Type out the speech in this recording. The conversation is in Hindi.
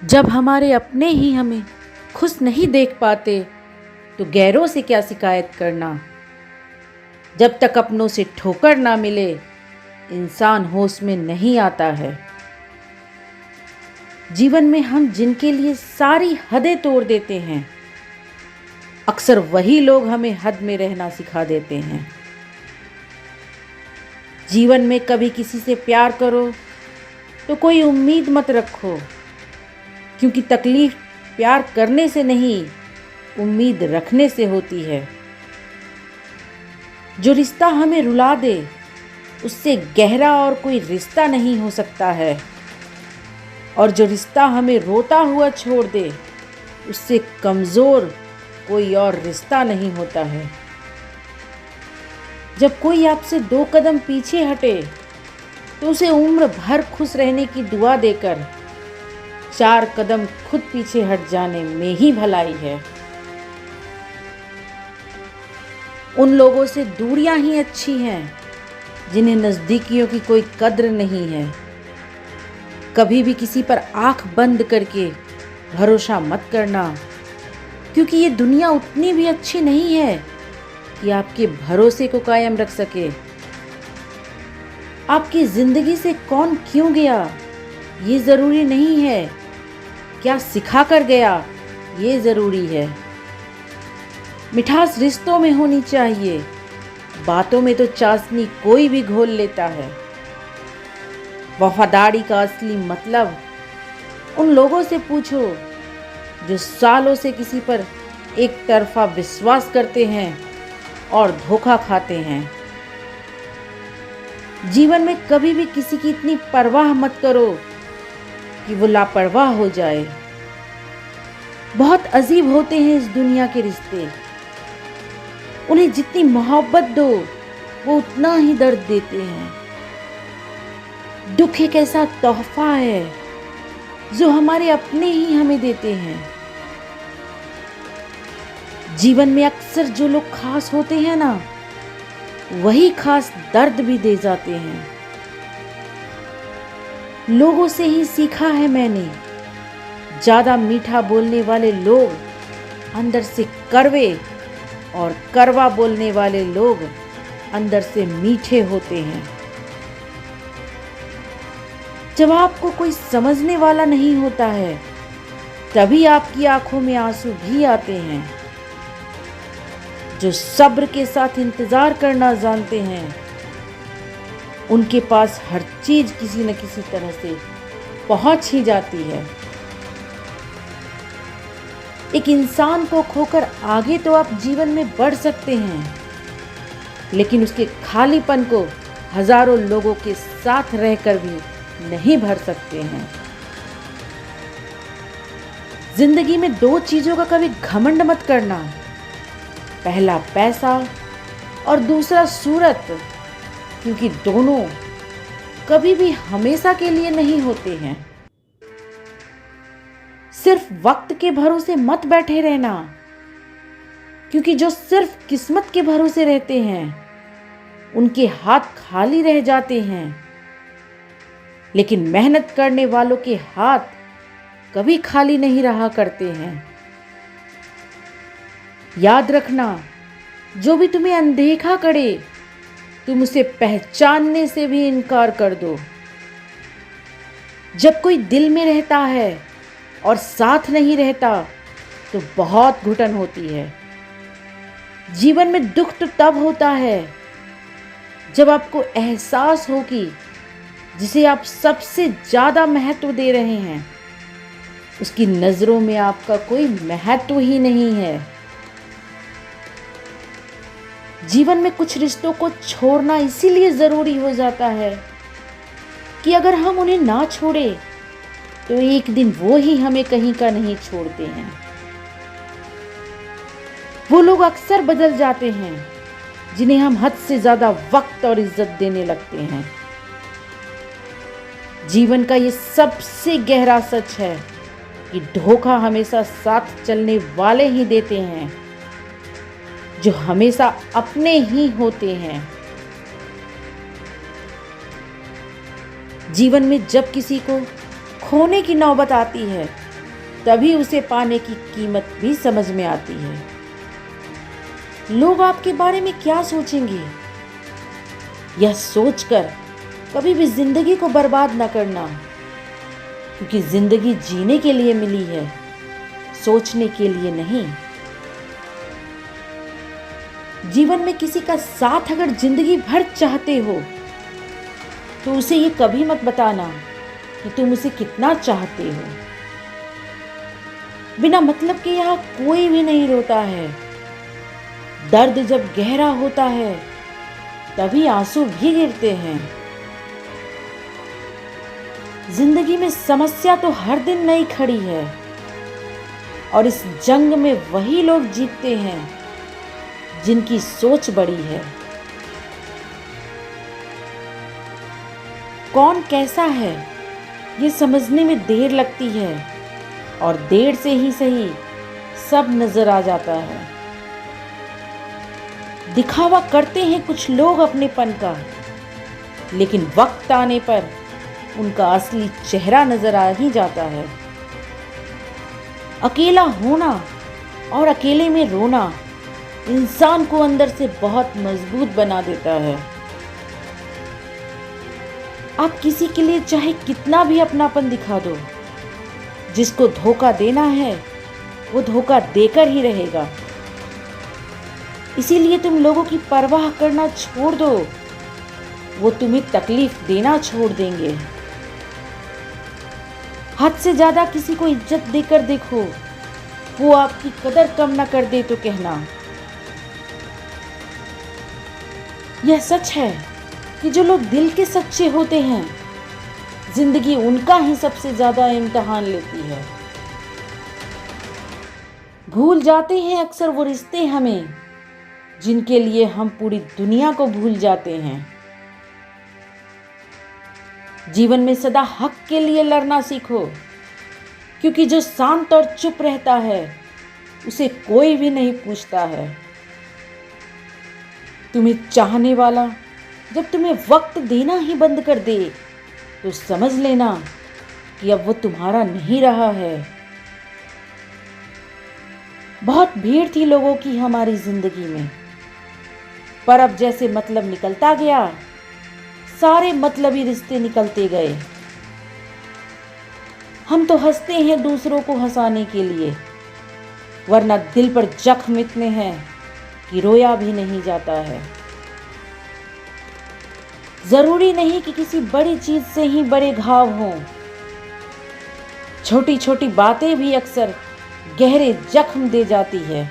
जब हमारे अपने ही हमें खुश नहीं देख पाते तो गैरों से क्या शिकायत करना। जब तक अपनों से ठोकर ना मिले इंसान होश में नहीं आता है। जीवन में हम जिनके लिए सारी हदें तोड़ देते हैं अक्सर वही लोग हमें हद में रहना सिखा देते हैं। जीवन में कभी किसी से प्यार करो तो कोई उम्मीद मत रखो, क्योंकि तकलीफ प्यार करने से नहीं उम्मीद रखने से होती है। जो रिश्ता हमें रुला दे उससे गहरा और कोई रिश्ता नहीं हो सकता है, और जो रिश्ता हमें रोता हुआ छोड़ दे उससे कमज़ोर कोई और रिश्ता नहीं होता है। जब कोई आपसे 2 कदम पीछे हटे तो उसे उम्र भर खुश रहने की दुआ देकर 4 कदम खुद पीछे हट जाने में ही भलाई है। उन लोगों से दूरियां ही अच्छी हैं जिन्हें नज़दीकियों की कोई कद्र नहीं है। कभी भी किसी पर आंख बंद करके भरोसा मत करना, क्योंकि ये दुनिया उतनी भी अच्छी नहीं है कि आपके भरोसे को कायम रख सके। आपकी ज़िंदगी से कौन क्यों गया ये ज़रूरी नहीं है, क्या सिखा कर गया ये ज़रूरी है। मिठास रिश्तों में होनी चाहिए, बातों में तो चाशनी कोई भी घोल लेता है। वफादारी का असली मतलब उन लोगों से पूछो जो सालों से किसी पर एक तरफा विश्वास करते हैं और धोखा खाते हैं। जीवन में कभी भी किसी की इतनी परवाह मत करो कि वो लापरवाह हो जाए। बहुत अजीब होते हैं इस दुनिया के रिश्ते, उन्हें जितनी मोहब्बत दो वो उतना ही दर्द देते हैं। दुख एक ऐसा तोहफा है जो हमारे अपने ही हमें देते हैं। जीवन में अक्सर जो लोग खास होते हैं ना, वही खास दर्द भी दे जाते हैं। लोगों से ही सीखा है मैंने, ज्यादा मीठा बोलने वाले लोग अंदर से कड़वे और कड़वा बोलने वाले लोग अंदर से मीठे होते हैं। जब आपको कोई समझने वाला नहीं होता है तभी आपकी आंखों में आंसू भी आते हैं। जो सब्र के साथ इंतजार करना जानते हैं उनके पास हर चीज किसी न किसी तरह से पहुंच ही जाती है। एक इंसान को खोकर आगे तो आप जीवन में बढ़ सकते हैं, लेकिन उसके खालीपन को हजारों लोगों के साथ रहकर भी नहीं भर सकते हैं। जिंदगी में 2 चीजों का कभी घमंड मत करना, पहला पैसा और दूसरा सूरत, क्योंकि दोनों कभी भी हमेशा के लिए नहीं होते हैं। सिर्फ वक्त के भरोसे मत बैठे रहना, क्योंकि जो सिर्फ किस्मत के भरोसे रहते हैं उनके हाथ खाली रह जाते हैं, लेकिन मेहनत करने वालों के हाथ कभी खाली नहीं रहा करते हैं। याद रखना, जो भी तुम्हें अनदेखा करे तुम उसे पहचानने से भी इनकार कर दो। जब कोई दिल में रहता है और साथ नहीं रहता तो बहुत घुटन होती है। जीवन में दुख तो तब होता है जब आपको एहसास हो कि जिसे आप सबसे ज्यादा महत्व दे रहे हैं उसकी नजरों में आपका कोई महत्व ही नहीं है। जीवन में कुछ रिश्तों को छोड़ना इसीलिए जरूरी हो जाता है कि अगर हम उन्हें ना छोड़े तो एक दिन वो ही हमें कहीं का नहीं छोड़ते हैं। वो लोग अक्सर बदल जाते हैं जिन्हें हम हद से ज्यादा वक्त और इज्जत देने लगते हैं। जीवन का ये सबसे गहरा सच है कि धोखा हमेशा साथ चलने वाले ही देते हैं जो हमेशा अपने ही होते हैं। जीवन में जब किसी को खोने की नौबत आती है तभी उसे पाने की कीमत भी समझ में आती है। लोग आपके बारे में क्या सोचेंगे, यह सोचकर कभी भी जिंदगी को बर्बाद न करना, क्योंकि जिंदगी जीने के लिए मिली है, सोचने के लिए नहीं। जीवन में किसी का साथ अगर जिंदगी भर चाहते हो तो उसे ये कभी मत बताना कि तुम उसे कितना चाहते हो। बिना मतलब के यहाँ कोई भी नहीं रोता है। दर्द जब गहरा होता है तभी आंसू भी गिरते हैं। जिंदगी में समस्या तो हर दिन नई खड़ी है और इस जंग में वही लोग जीतते हैं जिनकी सोच बड़ी है। कौन कैसा है ये समझने में देर लगती है और देर से ही सही सब नजर आ जाता है। दिखावा करते हैं कुछ लोग अपनेपन का, लेकिन वक्त आने पर उनका असली चेहरा नजर आ ही जाता है। अकेला होना और अकेले में रोना इंसान को अंदर से बहुत मजबूत बना देता है। आप किसी के लिए चाहे कितना भी अपनापन दिखा दो, जिसको धोखा देना है वो धोखा देकर ही रहेगा। इसीलिए तुम लोगों की परवाह करना छोड़ दो, वो तुम्हें तकलीफ देना छोड़ देंगे। हद से ज्यादा किसी को इज्जत देकर देखो, वो आपकी कदर कम ना कर दे तो कहना। यह सच है कि जो लोग दिल के सच्चे होते हैं, जिंदगी उनका ही सबसे ज्यादा इम्तिहान लेती है। भूल जाते हैं अक्सर वो रिश्ते हमें, जिनके लिए हम पूरी दुनिया को भूल जाते हैं। जीवन में सदा हक के लिए लड़ना सीखो, क्योंकि जो शांत और चुप रहता है उसे कोई भी नहीं पूछता है। तुम्हें चाहने वाला जब तुम्हें वक्त देना ही बंद कर दे तो समझ लेना कि अब वो तुम्हारा नहीं रहा है। बहुत भीड़ थी लोगों की हमारी जिंदगी में, पर अब जैसे मतलब निकलता गया, सारे मतलबी रिश्ते निकलते गए। हम तो हंसते हैं दूसरों को हंसाने के लिए, वरना दिल पर जख्म इतने हैं कि रोया भी नहीं जाता है। जरूरी नहीं कि किसी बड़ी चीज से ही बड़े घाव हों। छोटी छोटी बातें भी अक्सर गहरे जख्म दे जाती है।